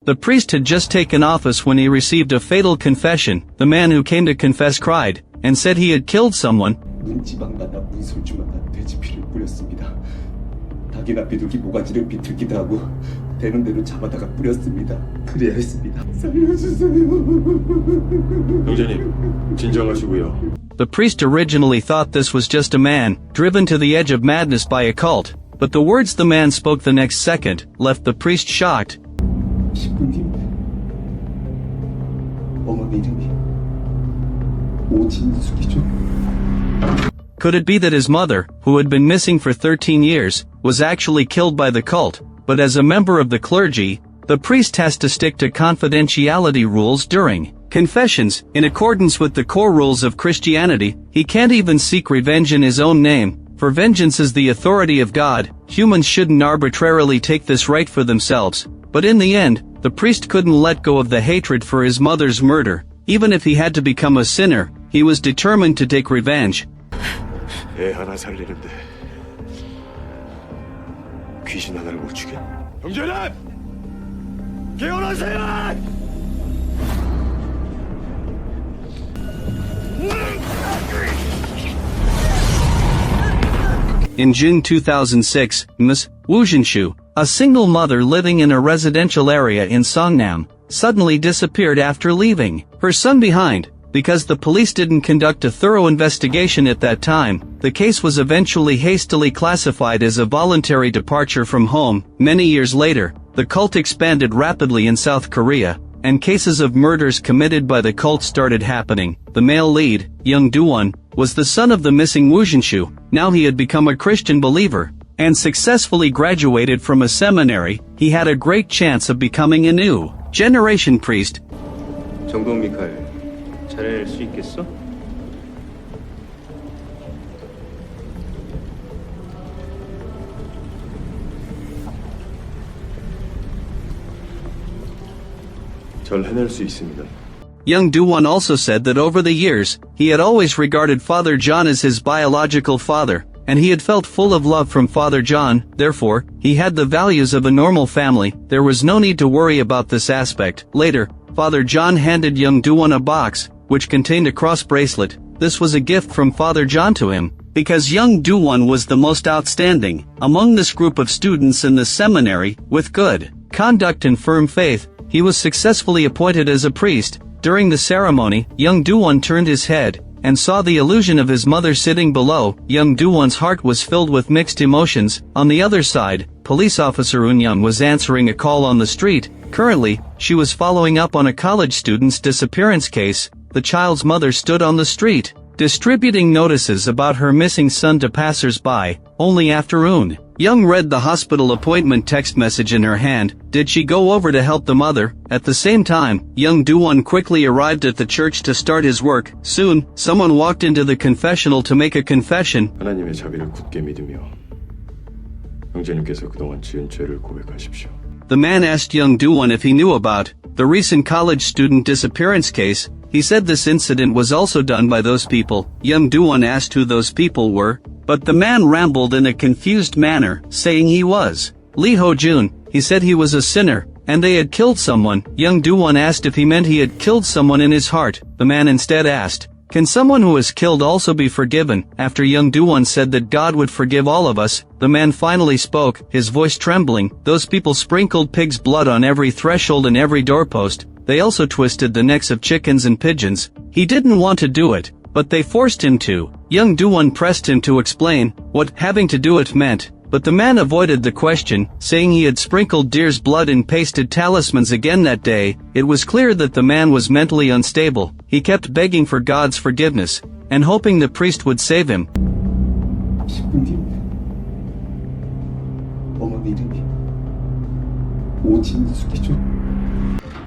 The priest had just taken office when he received a fatal confession. The man who came to confess cried, and said he had killed someone. 문지방마다 문소주마다 돼지 피를 뿌렸습니다. 닭이나 비둘기 모가지를 비틀기도 하고 되는 대로 잡아다가 뿌렸습니다. 그래야 했습니다. 살려주세요. 형제님, 진정하시고요. The priest originally thought this was just a man, driven to the edge of madness by a cult, but the words the man spoke the next second left the priest shocked. 신부님, 어머니 이름이 오진숙이죠? Could it be that his mother, who had been missing for 13 years, was actually killed by the cult? But as a member of the clergy, the priest has to stick to confidentiality rules during confessions. In accordance with the core rules of Christianity, he can't even seek revenge in his own name, for vengeance is the authority of God. Humans shouldn't arbitrarily take this right for themselves. But in the end, the priest couldn't let go of the hatred for his mother's murder. Even if he had to become a sinner, he was determined to take revenge. 애 하나 살리는데 귀신 하나를 못 죽여? 형제님! 깨어나세요! In June 2006, Ms. Wu Jinshu, a single mother living in a residential area in Songnam, suddenly disappeared after leaving her son behind. Because the police didn't conduct a thorough investigation at that time, the case was eventually hastily classified as a voluntary departure from home. Many years later, the cult expanded rapidly in South Korea, and cases of murders committed by the cult started happening. The male lead, Young Do-won, was the son of the missing Woo Jin-shu. Now he had become a Christian believer, and successfully graduated from a seminary. He had a great chance of becoming a new generation priest. 정동 미카엘, 잘해낼 수 있겠어? 절 해낼 수 있습니다. Young Do-won also said that over the years, he had always regarded Father John as his biological father, and he had felt full of love from Father John. Therefore, he had the values of a normal family. There was no need to worry about this aspect. Later, Father John handed Young Do-won a box, which contained a cross bracelet. This was a gift from Father John to him, because Young Do-won was the most outstanding among this group of students in the seminary. With good conduct and firm faith, he was successfully appointed as a priest. During the ceremony, Young Do-won turned his head and saw the illusion of his mother sitting below. Young Do-won's heart was filled with mixed emotions. On the other side, police officer Eun-young was answering a call on the street. Currently, she was following up on a college student's disappearance case. The child's mother stood on the street, distributing notices about her missing son to passers-by. Only after Eun-young read the hospital appointment text message in her hand, did she go over to help the mother. At the same time, Young Do-won quickly arrived at the church to start his work. Soon, someone walked into the confessional to make a confession. 하나님의 자비를 굳게 믿으며 형제님께서 그동안 지은 죄를 고백하십시오. The man asked Young Do-won if he knew about the recent college student disappearance case. He said this incident was also done by those people. Young Do-won asked who those people were, but the man rambled in a confused manner, saying he was Lee Ho-jun. He said he was a sinner, and they had killed someone. Young Do-won asked if he meant he had killed someone in his heart. The man instead asked, can someone who is killed also be forgiven? After Young Do-won said that God would forgive all of us, the man finally spoke, his voice trembling. Those people sprinkled pig's blood on every threshold and every doorpost. They also twisted the necks of chickens and pigeons. He didn't want to do it, but they forced him to. Young Do-won pressed him to explain what having to do it meant, but the man avoided the question, saying he had sprinkled deer's blood and pasted talismans again that day. It was clear that the man was mentally unstable. He kept begging for God's forgiveness, and hoping the priest would save him. 신부님, 어머니 이름이 오진숙이죠?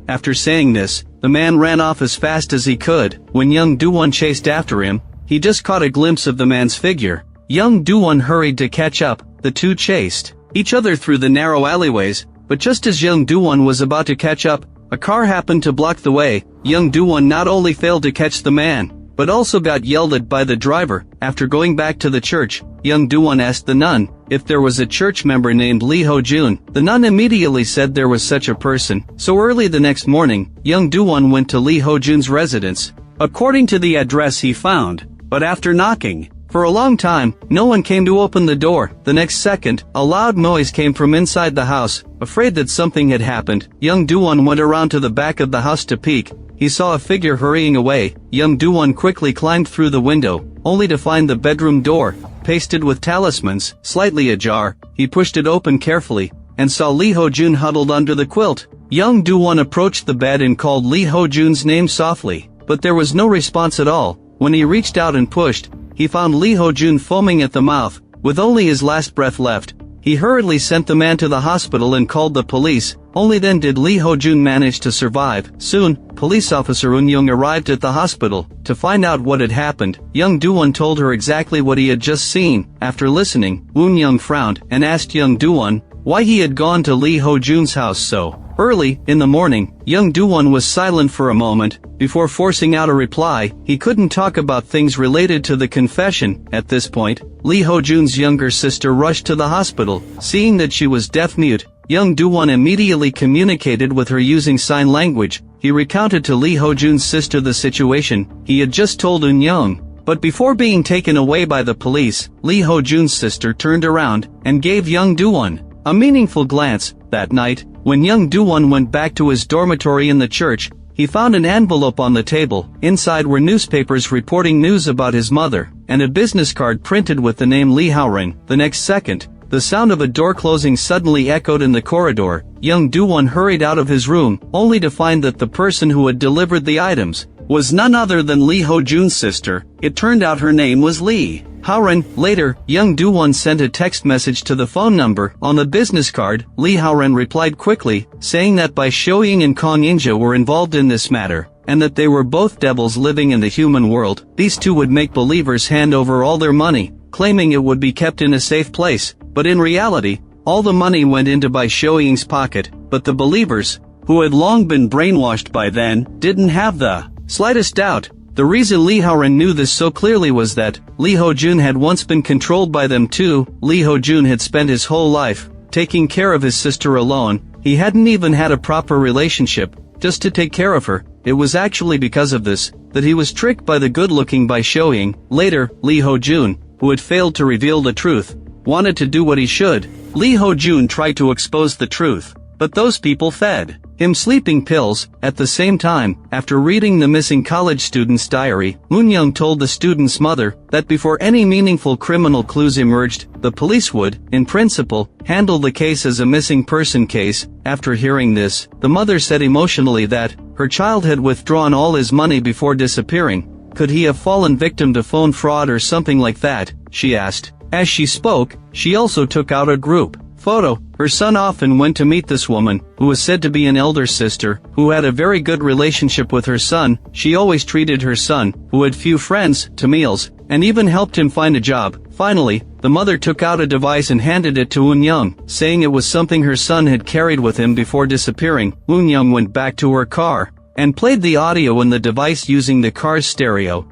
After saying this, the man ran off as fast as he could. When Young Do-won chased after him, he just caught a glimpse of the man's figure. Young Do-won hurried to catch up. The two chased each other through the narrow alleyways, but just as Young Do-won was about to catch up, a car happened to block the way. Young Do-won not only failed to catch the man, but also got yelled at by the driver. After going back to the church, Young Do-won asked the nun if there was a church member named Lee Ho-jun. The nun immediately said there was such a person, so early the next morning, young Do-won went to Lee Ho-jun's residence, according to the address he found. But after knocking for a long time, no one came to open the door. The next second, a loud noise came from inside the house. Afraid that something had happened, young Do-won went around to the back of the house to peek. He saw a figure hurrying away. Young Do-won quickly climbed through the window, only to find the bedroom door, pasted with talismans, slightly ajar. He pushed it open carefully, and saw Lee Ho-jun huddled under the quilt. Young Do-won approached the bed and called Lee Ho-jun's name softly, but there was no response at all. When he reached out and pushed, he found Lee Ho-jun foaming at the mouth, with only his last breath left. He hurriedly sent the man to the hospital and called the police. Only then did Lee Ho-jun manage to survive. Soon, police officer Eun-young arrived at the hospital to find out what had happened. Young Do-won told her exactly what he had just seen. After listening, Eun-young frowned and asked young Do-won why he had gone to Lee Ho-jun's house so early in the morning. Young Do-won was silent for a moment before forcing out a reply. He couldn't talk about things related to the confession. At this point, Lee Ho-jun's younger sister rushed to the hospital. Seeing that she was deaf-mute, young Do-won immediately communicated with her using sign language. He recounted to Lee Ho-jun's sister the situation he had just told Eun-young. But before being taken away by the police, Lee Ho-jun's sister turned around and gave young Do-won a meaningful glance. That night, when young Do-won went back to his dormitory in the church, he found an envelope on the table. Inside were newspapers reporting news about his mother, and a business card printed with the name Lee Hao-rin. The next second, the sound of a door closing suddenly echoed in the corridor. Young Do-won hurried out of his room, only to find that the person who had delivered the items was none other than Lee Ho-jun's sister. It turned out her name was Lee Hao-rin. Later, young Do-won sent a text message to the phone number on the business card. Lee Hao-rin replied quickly, saying that Bai Shoying and Kong In-ja were involved in this matter, and that they were both devils living in the human world. These two would make believers hand over all their money, claiming it would be kept in a safe place, but in reality, all the money went into Bai Shoying's pocket. But the believers, who had long been brainwashed by then, didn't have the slightest doubt. The reason Lee Hao-rin knew this so clearly was that Lee Ho-jun had once been controlled by them too. Lee Ho-jun had spent his whole life taking care of his sister alone. He hadn't even had a proper relationship, just to take care of her. It was actually because of this that he was tricked by the good-looking Bai Shoying. Later, Lee Ho-jun, who had failed to reveal the truth, wanted to do what he should. Lee Ho-jun tried to expose the truth, but those people fed him sleeping pills. At the same time, after reading the missing college student's diary, Eun-young told the student's mother that before any meaningful criminal clues emerged, the police would, in principle, handle the case as a missing person case. After hearing this, the mother said emotionally that her child had withdrawn all his money before disappearing. Could he have fallen victim to phone fraud or something like that? She asked. As she spoke, she also took out a group photo. Her son often went to meet this woman, who was said to be an elder sister, who had a very good relationship with her son. She always treated her son, who had few friends, to meals, and even helped him find a job. Finally, the mother took out a device and handed it to Eun-young, saying it was something her son had carried with him before disappearing. Eun-young went back to her car and played the audio in the device using the car's stereo.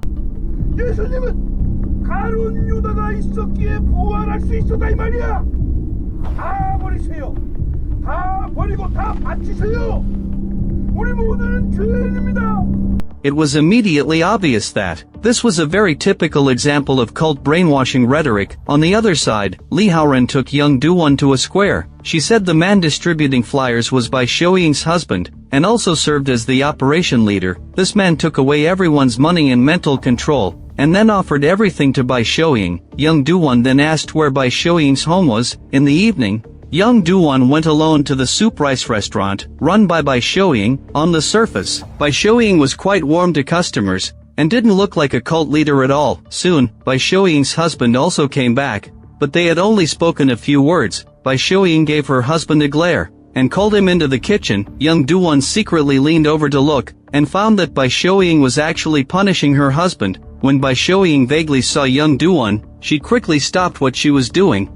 예수님은 가룟 유다가 있었기에 부활할 수 있었다 이 말이야. 다 버리세요. 다 버리고 다 바치세요. 우리 모두는 죄인입니다. It was immediately obvious that this was a very typical example of cult brainwashing rhetoric. On the other side, Lee Hao-rin took young Do-won to a square. She said the man distributing flyers was Bai Shoying's husband, and also served as the operation leader. This man took away everyone's money and mental control, and then offered everything to Bai Shoying. Young Do-won then asked where Bai Shoying's home was. In the evening, young Do-won went alone to the soup rice restaurant, run by Bai Shoying. On the surface, Bai Shoying was quite warm to customers, and didn't look like a cult leader at all. Soon, Bai Shoying's husband also came back, but they had only spoken a few words. Bai Shoying gave her husband a glare, and called him into the kitchen. Young Do-won secretly leaned over to look, and found that Bai Shoying was actually punishing her husband. When Bai Shoying vaguely saw young Do-won, she quickly stopped what she was doing.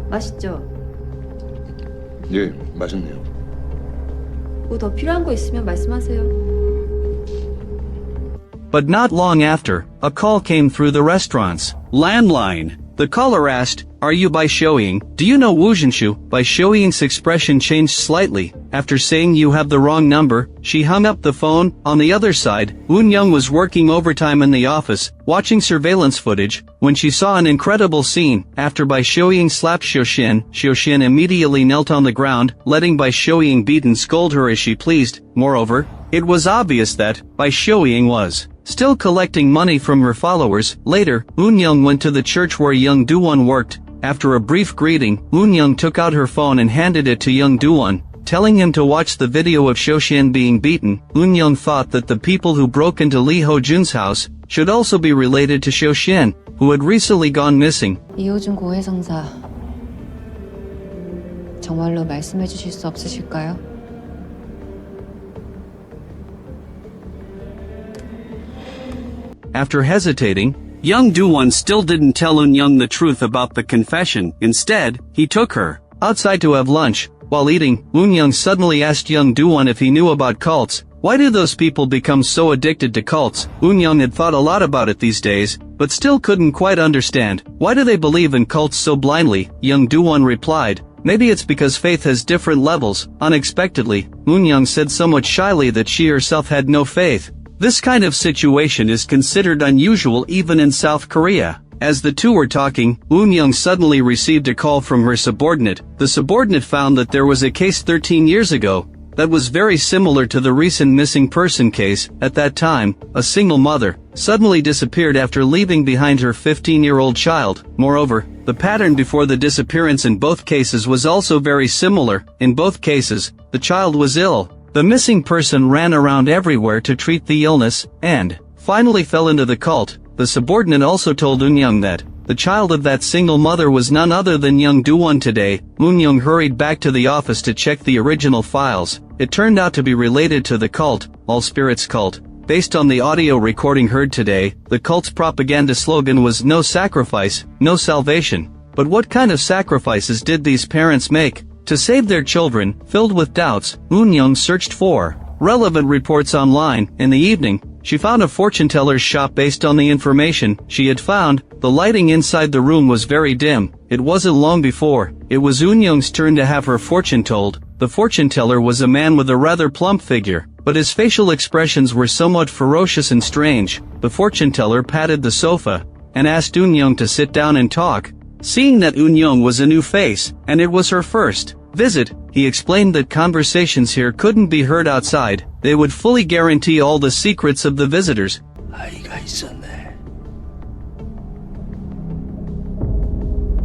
맛있죠? 예, 맛있네요. 뭐 더 필요한 거 있으면 말씀하세요. But not long after, a call came through the restaurant's landline. The caller asked, are you Bai Shouying? Do you know Wu Zhenshu? Bai Shouying's expression changed slightly. After saying you have the wrong number, she hung up the phone. On the other side, Woon Young was working overtime in the office, watching surveillance footage, when she saw an incredible scene. After Bai Shouying slapped Xiaoxian immediately knelt on the ground, letting Bai Shouying beat and scold her as she pleased. Moreover, it was obvious that Bai Shouying was still collecting money from her followers. Later, Woon Young went to the church where Young Do-won worked. After a brief greeting, Woon Young took out her phone and handed it to Young Do-won, telling him to watch the video of Xiaoxian being beaten. Woon Young thought that the people who broke into Lee Ho-jun's house should also be related to Xiaoxian, who had recently gone missing. 이호준 고해성사, 정말로 말씀해 주실 수 없으실까요? After hesitating, Young Do-won still didn't tell Woon Young the truth about the confession. Instead, he took her outside to have lunch. While eating, Woon Young suddenly asked Young Do-won if he knew about cults. Why do those people become so addicted to cults? Woon Young had thought a lot about it these days, but still couldn't quite understand. Why do they believe in cults so blindly? Young Do-won replied, maybe it's because faith has different levels. Unexpectedly, Woon Young said somewhat shyly that she herself had no faith. This kind of situation is considered unusual even in South Korea. As the two were talking, Woon Young suddenly received a call from her subordinate. The subordinate found that there was a case 13 years ago that was very similar to the recent missing person case. At that time, a single mother suddenly disappeared after leaving behind her 15-year-old child. Moreover, the pattern before the disappearance in both cases was also very similar. In both cases, the child was ill. The missing person ran around everywhere to treat the illness, and finally fell into the cult. The subordinate also told Woon Young that the child of that single mother was none other than Young Do-won. Today, Woon Young hurried back to the office to check the original files. It turned out to be related to the cult, All Spirits Cult. Based on the audio recording heard today, the cult's propaganda slogan was "No sacrifice, no salvation." But what kind of sacrifices did these parents make to save their children? Filled with doubts, Woon Young searched for relevant reports online. In the evening, she found a fortune teller's shop. Based on the information she had found, the lighting inside the room was very dim. It wasn't long before it was Woon Young's turn to have her fortune told. The fortune teller was a man with a rather plump figure, but his facial expressions were somewhat ferocious and strange. The fortune teller patted the sofa and asked Woon Young to sit down and talk. Seeing that Woon Young was a new face, and it was her first visit, he explained that conversations here couldn't be heard outside. They would fully guarantee all the secrets of the visitors. 아이가 있었네.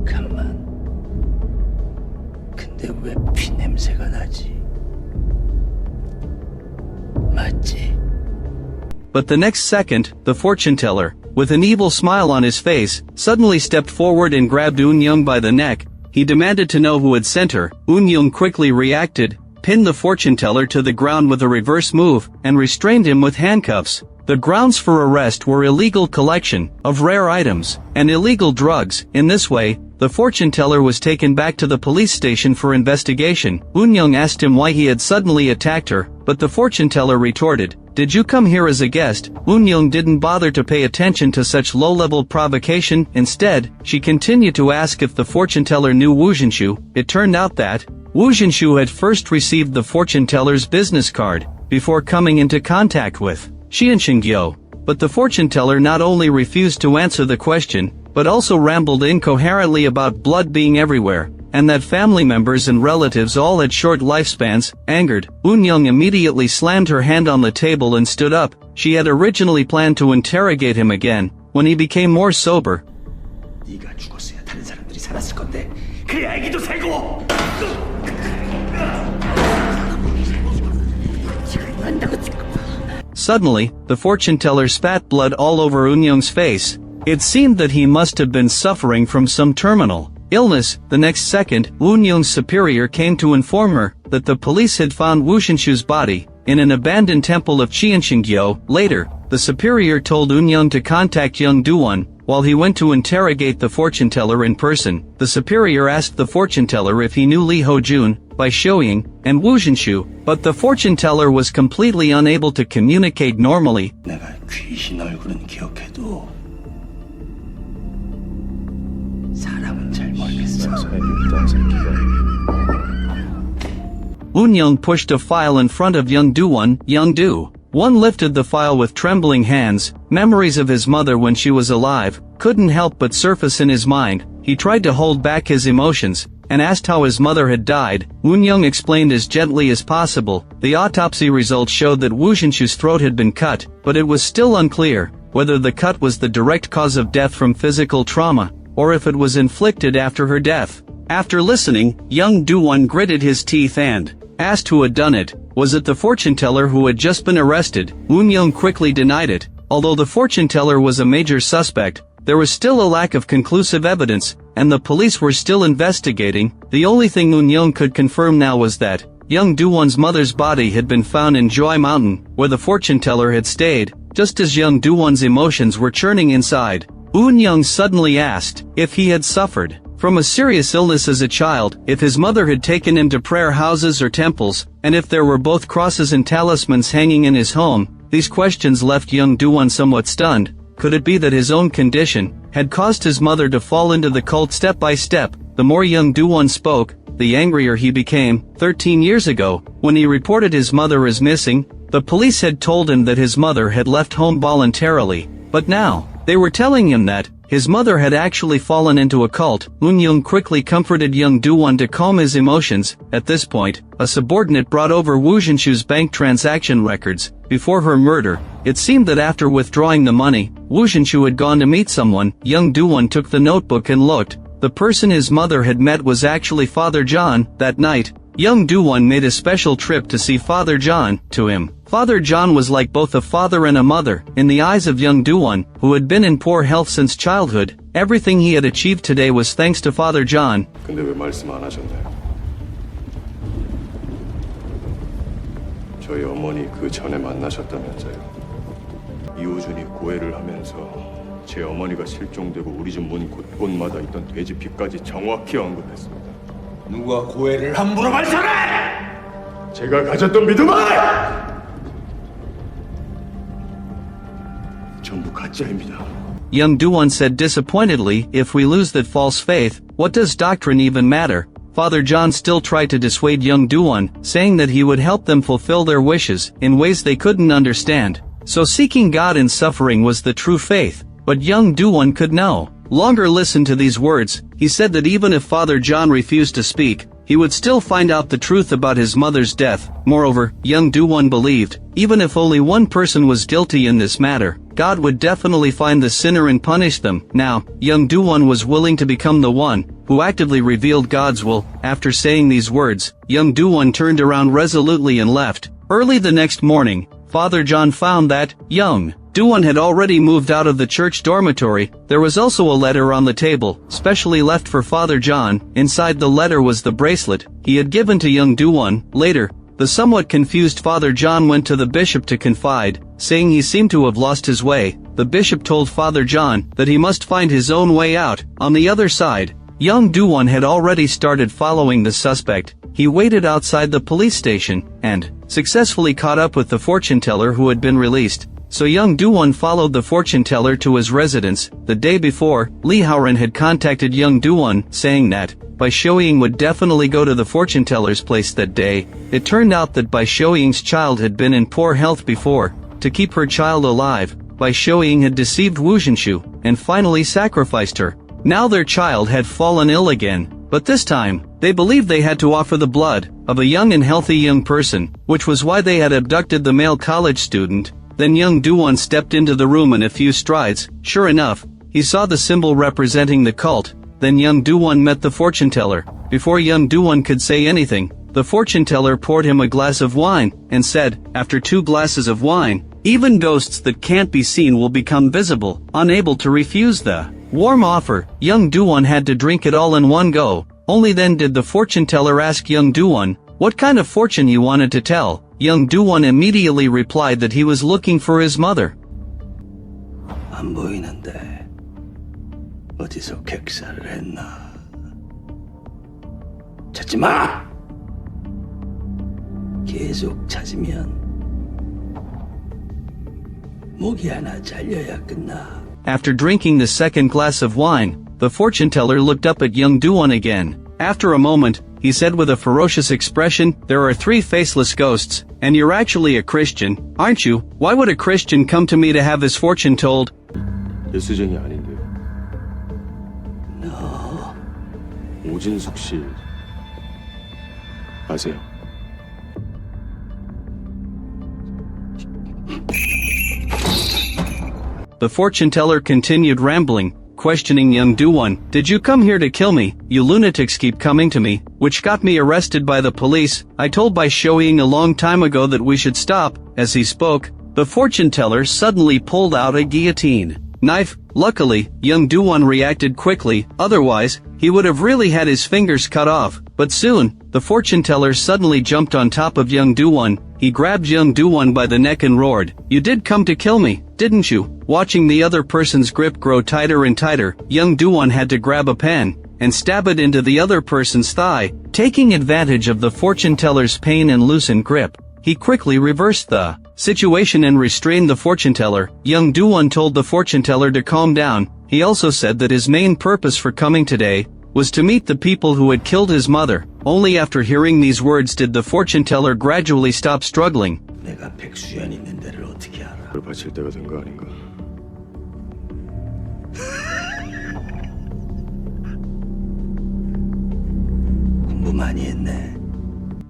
가만. 근데 왜 피 냄새가 나지? 맞지? But the next second, the fortune teller, with an evil smile on his face, suddenly stepped forward and grabbed Woon Young by the neck. He demanded to know who had sent her. Woon Young quickly reacted, pinned the fortune teller to the ground with a reverse move, and restrained him with handcuffs. The grounds for arrest were illegal collection of rare items and illegal drugs. In this way, the fortune teller was taken back to the police station for investigation. Woon Young asked him why he had suddenly attacked her, but the fortune teller retorted, "Did you come here as a guest?" Woon Young didn't bother to pay attention to such low-level provocation. Instead, she continued to ask if the fortune teller knew Wu Zhenshu. It turned out that Wu Zhenshu had first received the fortune teller's business card before coming into contact with Xianxingyo. But the fortune teller not only refused to answer the question, but also rambled incoherently about blood being everywhere, and that family members and relatives all had short lifespans. Angered, Woon Young immediately slammed her hand on the table and stood up. She had originally planned to interrogate him again. When he became more sober, 네가 죽었어야 다른 사람들이 살았을 건데 그래야 애기도 살고. suddenly, the fortune teller spat blood all over Woon Young's face. It seemed that he must have been suffering from some terminal illness. The next second, Woon Young's superior came to inform her that the police had found Wu Zhenshu's body in an abandoned temple of Qianxingyo. Later, the superior told Woon Young to contact Young Do-won while he went to interrogate the fortune teller in person. The superior asked the fortune teller if he knew Lee Ho-jun, Bai Shouying, and Wu Zhenshu, but the fortune teller was completely unable to communicate normally. 내가 귀신 얼굴은 기억해도 사람은 잘 모르겠어. 사사의 육장 새끼가. Woon Young pushed a file in front of Young Do-won. Young Do-won lifted the file with trembling hands. Memories of his mother when she was alive couldn't help but surface in his mind. He tried to hold back his emotions and asked how his mother had died. Woon Young explained as gently as possible. The autopsy results showed that Woo Jinshu's throat had been cut, but it was still unclear whether the cut was the direct cause of death from physical trauma, or if it was inflicted after her death. After listening, Young Do-won gritted his teeth and asked who had done it. Was it the fortune teller who had just been arrested? Woon Young quickly denied it. Although the fortune teller was a major suspect, there was still a lack of conclusive evidence, and the police were still investigating. The only thing Woon Young could confirm now was that Young Do-won's mother's body had been found in Joy Mountain, where the fortune teller had stayed. Just as Young Do-won's emotions were churning inside, Woon Young suddenly asked if he had suffered from a serious illness as a child, if his mother had taken him to prayer houses or temples, and if there were both crosses and talismans hanging in his home. These questions left Young Do-won somewhat stunned. Could it be that his own condition had caused his mother to fall into the cult step by step? The more Young Do-won spoke, the angrier he became. 13 years ago, when he reported his mother as missing, the police had told him that his mother had left home voluntarily, but now, they were telling him that his mother had actually fallen into a cult. Woon Young quickly comforted Young Do-won to calm his emotions. At this point, a subordinate brought over Woo Jinshu's bank transaction records. Before her murder, it seemed that after withdrawing the money, Woo Jinshu had gone to meet someone. Young Do-won took the notebook and looked. The person his mother had met was actually Father John. That night, Young Do-won made a special trip to see Father John. To him, Father John was like both a father and a mother. In the eyes of Young Do-won, who had been in poor health since childhood, everything he had achieved today was thanks to Father John. 근데 왜 말씀 안 하셨나요? 저희 어머니 그 전에 만나셨다면서요. 이호준이 고해를 하면서 제 어머니가 실종되고 우리 집 문 곳곳마다 있던 돼지 피까지 정확히 언급했습니다. 누가 고해를 함부로 발설해! 제가 가졌던 믿음은 전부 가짜입니다. Young Do-won said disappointedly, if we lose that false faith, what does doctrine even matter? Father John still tried to dissuade Young Do-won, saying that he would help them fulfill their wishes in ways they couldn't understand. So seeking God in suffering was the true faith, but Young Do-won could no longer listen to these words. He said that even if Father John refused to speak, he would still find out the truth about his mother's death. Moreover, Young Do-won believed, even if only one person was guilty in this matter, God would definitely find the sinner and punish them. Now, Young Do-won was willing to become the one who actively revealed God's will. After saying these words, Young Do-won turned around resolutely and left. Early the next morning, Father John found that Young Do-won had already moved out of the church dormitory. There was also a letter on the table, specially left for Father John. Inside the letter was the bracelet he had given to Young Do-won. Later, the somewhat confused Father John went to the bishop to confide, saying he seemed to have lost his way. The bishop told Father John that he must find his own way out. On the other side, Young Do-won had already started following the suspect. He waited outside the police station and successfully caught up with the fortune teller who had been released. So Young Do-won followed the fortune teller to his residence. The day before, Lee Hao-ran had contacted Young Do-won, saying that Bai Shouying would definitely go to the fortune teller's place that day. It turned out that Bai Shouying's child had been in poor health before. To keep her child alive, Bai Shouying had deceived Woo Jinshu and finally sacrificed her. Now their child had fallen ill again, but this time, they believed they had to offer the blood of a young and healthy young person, which was why they had abducted the male college student. Then Young Do-won stepped into the room in a few strides. Sure enough, he saw the symbol representing the cult. Then Young Do-won met the fortune teller. Before Young Do-won could say anything, the fortune teller poured him a glass of wine, and said, after 2 glasses of wine, even ghosts that can't be seen will become visible. Unable to refuse the warm offer, Young Do-won had to drink it all in one go. Only then did the fortune teller ask Young Do-won what kind of fortune he wanted to tell. Young Do-won immediately replied that he was looking for his mother. 안 보이는데 어디서 객사를 했나? 찾지 마! 계속 찾으면 목이 하나 잘려야 끝나. After drinking the second glass of wine, the fortune teller looked up at young Do-won again. After a moment, he said with a ferocious expression, "There are 3 faceless ghosts, and you're actually a Christian, aren't you? Why would a Christian come to me to have his fortune told?" 예수쟁이 아닌데요. 너 오진숙 씨 아세요? The fortune teller continued rambling, questioning young Do-won. "Did you come here to kill me? You lunatics keep coming to me, which got me arrested by the police. I told Bai Shoying a long time ago that we should stop." As he spoke, the fortune teller suddenly pulled out a guillotine knife. Luckily, young Do-won reacted quickly, otherwise, he would have really had his fingers cut off. But soon, the fortune teller suddenly jumped on top of young Do-won. He grabbed young Do-won by the neck and roared, "You did come to kill me, didn't you?" Watching the other person's grip grow tighter and tighter, young Do-won had to grab a pen and stab it into the other person's thigh. Taking advantage of the fortune teller's pain and loosened grip, he quickly reversed the situation and restrained the fortune teller. Young Do-won told the fortune teller to calm down. He also said that his main purpose for coming today was to meet the people who had killed his mother. Only after hearing these words did the fortune teller gradually stop struggling. 내가 백수연 있는 데를 어떻게 알아? 그걸 바칠 때가 된 거 아닌가? 공부 많이 했네.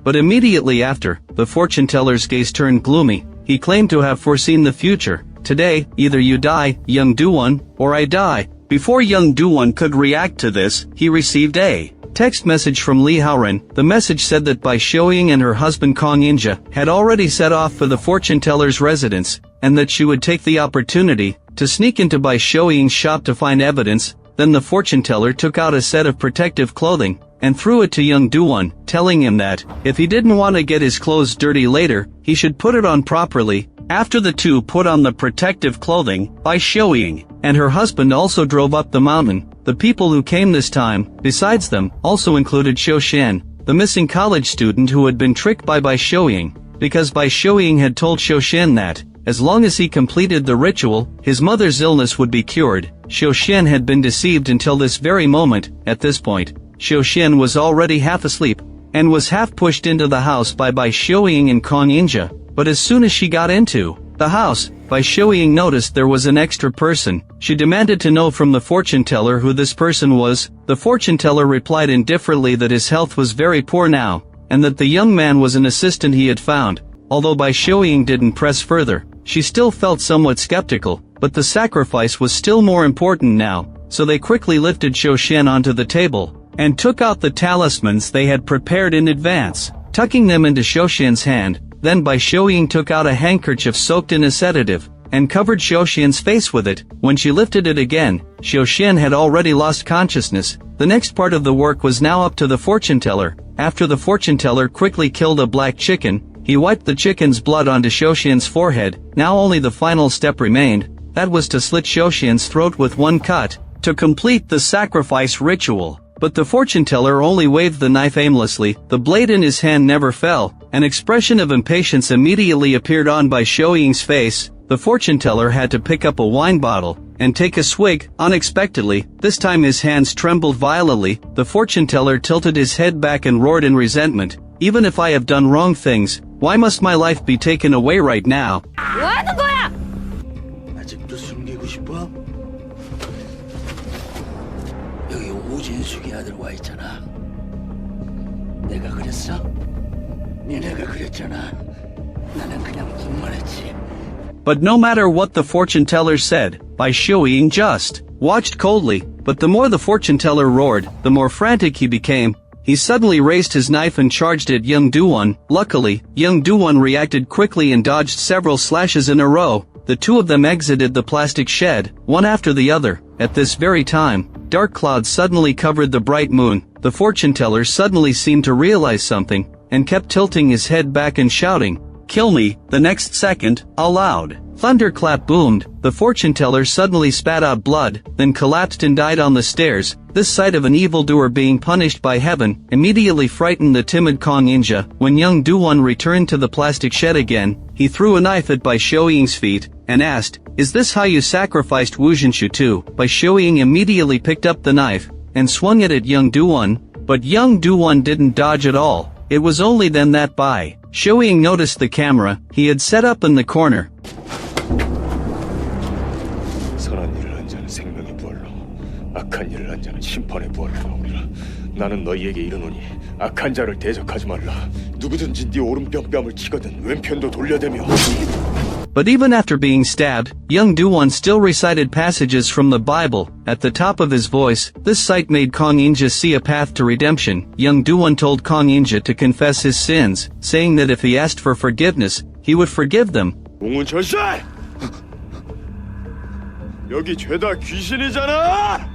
But immediately after, the fortune teller's gaze turned gloomy. He claimed to have foreseen the future. "Today, either you die, young Do-won, or I die." Before young Do-won could react to this, he received a text message from Lee Haoren. The message said that Bai Shoying and her husband Kong In-ja had already set off for the fortune teller's residence, and that she would take the opportunity to sneak into Bai Shoying's shop to find evidence. Then the fortune teller took out a set of protective clothing and threw it to young Do-won, telling him that, if he didn't want to get his clothes dirty later, he should put it on properly. After the two put on the protective clothing, Bai Shoying and her husband also drove up the mountain. The people who came this time, besides them, also included Xiu Shan, the missing college student who had been tricked by Bai Shoying, because Bai Shoying had told Xiu Shan that, as long as he completed the ritual, his mother's illness would be cured. Xiu Shan had been deceived until this very moment. At this point, Xiu Shan was already half asleep, and was half pushed into the house by Bai Shoying and Kong In-ja. But as soon as she got into the house, Bai Shoying noticed there was an extra person. She demanded to know from the fortune teller who this person was. The fortune teller replied indifferently that his health was very poor now, and that the young man was an assistant he had found. Although Bai Shoying didn't press further, she still felt somewhat skeptical, but the sacrifice was still more important now, so they quickly lifted Xiu Shan onto the table, and took out the talismans they had prepared in advance, tucking them into Xiu Shan's hand. Then Bai Shoying took out a handkerchief soaked in a sedative, and covered Xiu Shan's face with it. When she lifted it again, Xiu Shan had already lost consciousness. The next part of the work was now up to the fortune teller. After the fortune teller quickly killed a black chicken, he wiped the chicken's blood onto Xiu Shan's forehead. Now only the final step remained, that was to slit Xiu Shan's throat with one cut, to complete the sacrifice ritual. But the fortune teller only waved the knife aimlessly. The blade in his hand never fell. An expression of impatience immediately appeared on Bai Shoying's face. The fortune teller had to pick up a wine bottle and take a swig. Unexpectedly, this time his hands trembled violently. The fortune teller tilted his head back and roared in resentment. "Even if I have done wrong things, why must my life be taken away right now?" 아직도 숨기고 싶어? 여기 오진숙이 아들 와 있잖아. 내가 그랬어? 니네가 그랬잖아. 나는 그냥 묻만 했지. But no matter what the fortune teller said, Bai Shoying just watched coldly. But the more the fortune teller roared, the more frantic he became. He suddenly raised his knife and charged at young Do-won. Luckily, young Do-won reacted quickly and dodged several slashes in a row. The two of them exited the plastic shed, one after the other. At this very time, dark clouds suddenly covered the bright moon. The fortune teller suddenly seemed to realize something, and kept tilting his head back and shouting, "Kill me!" The next second, a loud thunderclap boomed. The fortune teller suddenly spat out blood, then collapsed and died on the stairs. This sight of an evildoer being punished by heaven immediately frightened the timid Kong In-ja. When young Do-won returned to the plastic shed again, he threw a knife at Bai Shoying's feet, and asked, "Is this how you sacrificed Wu Jinshu too?" Bai Shouying immediately picked up the knife and swung it at Young Du-won, but Young Du-won didn't dodge at all. It was only then that Bai Shouying noticed the camera he had set up in the corner. 선한 일을 한 자는 생명의 부활로, 악한 일을 한 자는 심판의 부활로 나오리라. 나는 너희에게 이르노니 악한 자를 대적하지 말라. 누구든지 네 오른편 뺨을 치거든 왼편도 돌려대며. But even after being stabbed, Young Du-won still recited passages from the Bible at the top of his voice. This sight made Kong In-ja see a path to redemption. Young Du-won told Kong In-ja to confess his sins, saying that if he asked for forgiveness, he would forgive them. 공훈철씨! 여기 죄다 귀신이잖아!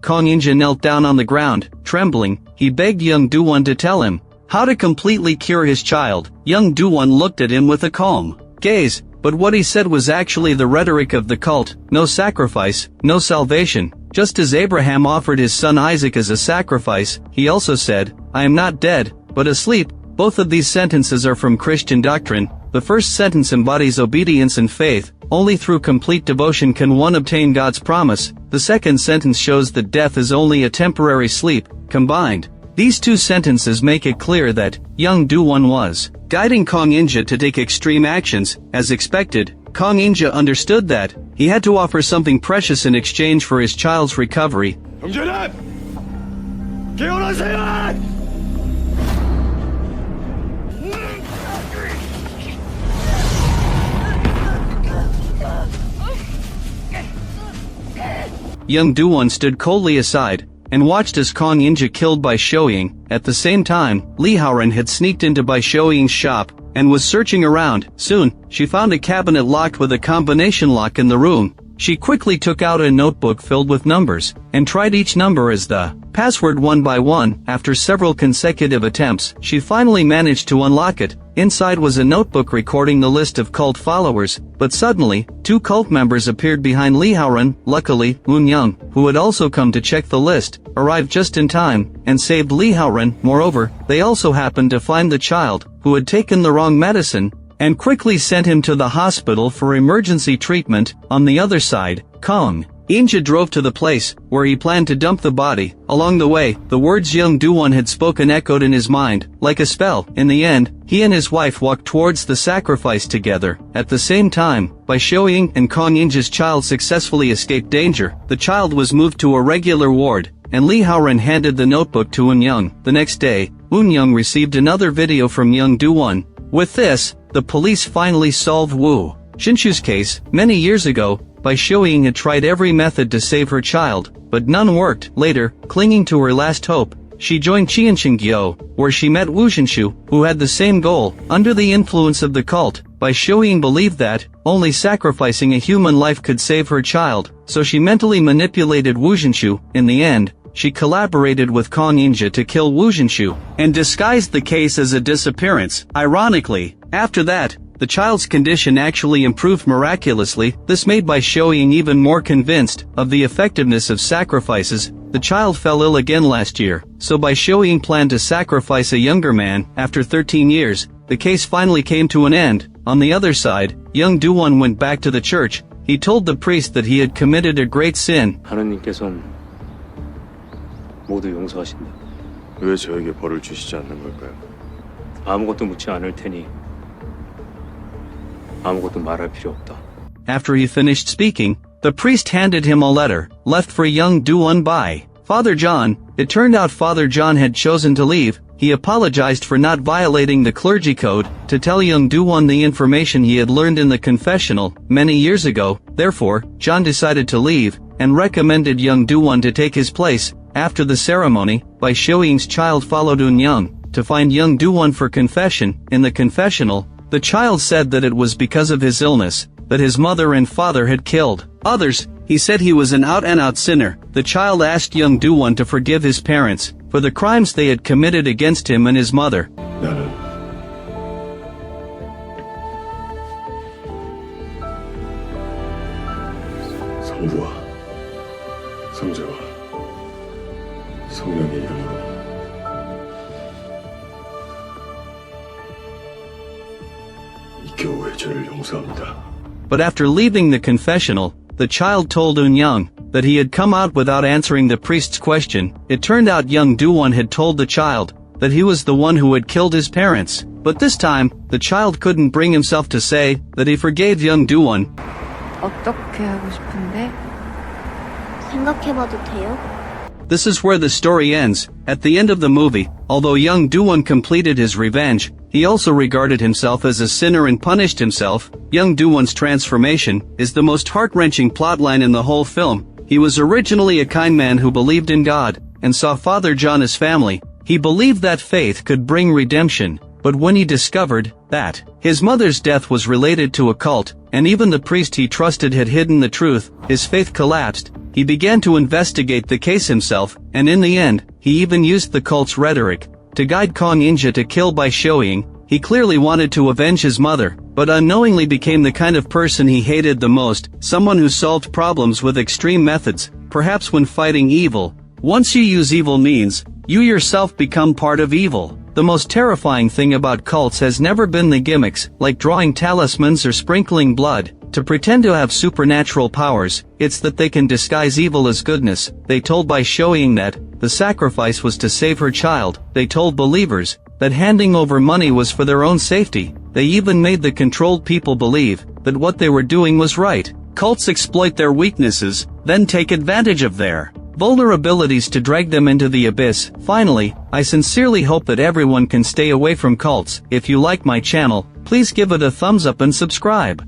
Kong In-ja knelt down on the ground, trembling. He begged Young Du-won to tell him how to completely cure his child. Young Du-won looked at him with a calm gaze, but what he said was actually the rhetoric of the cult: no sacrifice, no salvation. Just as Abraham offered his son Isaac as a sacrifice, he also said, "I am not dead, but asleep." Both of these sentences are from Christian doctrine. The first sentence embodies obedience and faith. Only through complete devotion can one obtain God's promise. The second sentence shows that death is only a temporary sleep. Combined, these two sentences make it clear that Young Du-won was guiding Kong In-ja to take extreme actions. As expected, Kong In-ja understood that he had to offer something precious in exchange for his child's recovery. 형제들! 깨어나세요! Young Du-won stood coldly aside and watched as Kong In-ja killed Bai Shouying. At the same time, Li Haoran had sneaked into Bai Shouying's shop and was searching around. Soon, she found a cabinet locked with a combination lock in the room. She quickly took out a notebook filled with numbers and tried each number as the password one by one. After several consecutive attempts, she finally managed to unlock it. Inside was a notebook recording the list of cult followers, but suddenly, two cult members appeared behind Li Haoran. Luckily, Moon Young, who had also come to check the list, arrived just in time and saved Li Haoran. Moreover, they also happened to find the child, who had taken the wrong medicine, and quickly sent him to the hospital for emergency treatment. On the other side, Kong In-ja drove to the place where he planned to dump the body. Along the way, the words Young Du-won had spoken echoed in his mind, like a spell. In the end, he and his wife walked towards the sacrifice together. At the same time, Bai Shouying and Kong In-ja's child successfully escaped danger. The child was moved to a regular ward, and Li Haoran handed the notebook to Moon Young. The next day, Moon Young received another video from Young Du-won. With this, the police finally solved Wu Jinshu's case. Many years ago, Bai Shouying had tried every method to save her child, but none worked. Later, clinging to her last hope, she joined Qianqinggyo, where she met Wu Jinshu, who had the same goal. Under the influence of the cult, Bai Shouying believed that only sacrificing a human life could save her child, so she mentally manipulated Wu Jinshu. In the end, she collaborated with Kong In-ja to kill Wu Jinshu, and disguised the case as a disappearance. Ironically, after that, the child's condition actually improved miraculously. This made Bai Shouying even more convinced of the effectiveness of sacrifices. The child fell ill again last year, so Bai Shouying planned to sacrifice a younger man. After 13 years, the case finally came to an end. On the other side, Young Du-won went back to the church. He told the priest that he had committed a great sin. 하느님께서는 모두 용서하신다. 왜 저에게 벌을 주시지 않는 걸까요? 아무것도 묻지 않을 테니 아무것도 말할 필요 없다. After he finished speaking, the priest handed him a letter, left for Young Du-won by Father John. It turned out Father John had chosen to leave. He apologized for not violating the clergy code, to tell Young Du-won the information he had learned in the confessional many years ago. Therefore, John decided to leave, and recommended Young Du-won to take his place. After the ceremony, Bai Shouying's child followed Moon Young to find Young Du-won for confession. In the confessional, the child said that it was because of his illness that his mother and father had killed others. He said he was an out-and-out sinner. The child asked Young Du-won to forgive his parents for the crimes they had committed against him and his mother. 나는 성부와 성자와 성령의 이름으로 이 교우의 죄를 용서합니다. But after leaving the confessional, the child told Eun-young that he had come out without answering the priest's question. It turned out Young Do-won had told the child that he was the one who had killed his parents. But this time, the child couldn't bring himself to say that he forgave Young Do-won. 어떻게 하고 싶은데? 생각해봐도 돼요? This is where the story ends. At the end of the movie, although Young Do-won completed his revenge, he also regarded himself as a sinner and punished himself. Young Do-won's transformation is the most heart-wrenching plotline in the whole film. He was originally a kind man who believed in God, and saw Father John as family. He believed that faith could bring redemption, but when he discovered that his mother's death was related to a cult, and even the priest he trusted had hidden the truth, his faith collapsed. He began to investigate the case himself, and in the end, he even used the cult's rhetoric to guide Kong Inja to kill by Shoying. He clearly wanted to avenge his mother, but unknowingly became the kind of person he hated the most, someone who solved problems with extreme methods, perhaps when fighting evil. Once you use evil means, you yourself become part of evil. The most terrifying thing about cults has never been the gimmicks, like drawing talismans or sprinkling blood, to pretend to have supernatural powers. It's that they can disguise evil as goodness. They told by Shoying that the sacrifice was to save her child. They told believers that handing over money was for their own safety. They even made the controlled people believe that what they were doing was right. Cults exploit their weaknesses, then take advantage of their vulnerabilities to drag them into the abyss. Finally, I sincerely hope that everyone can stay away from cults. If you like my channel, please give it a thumbs up and subscribe.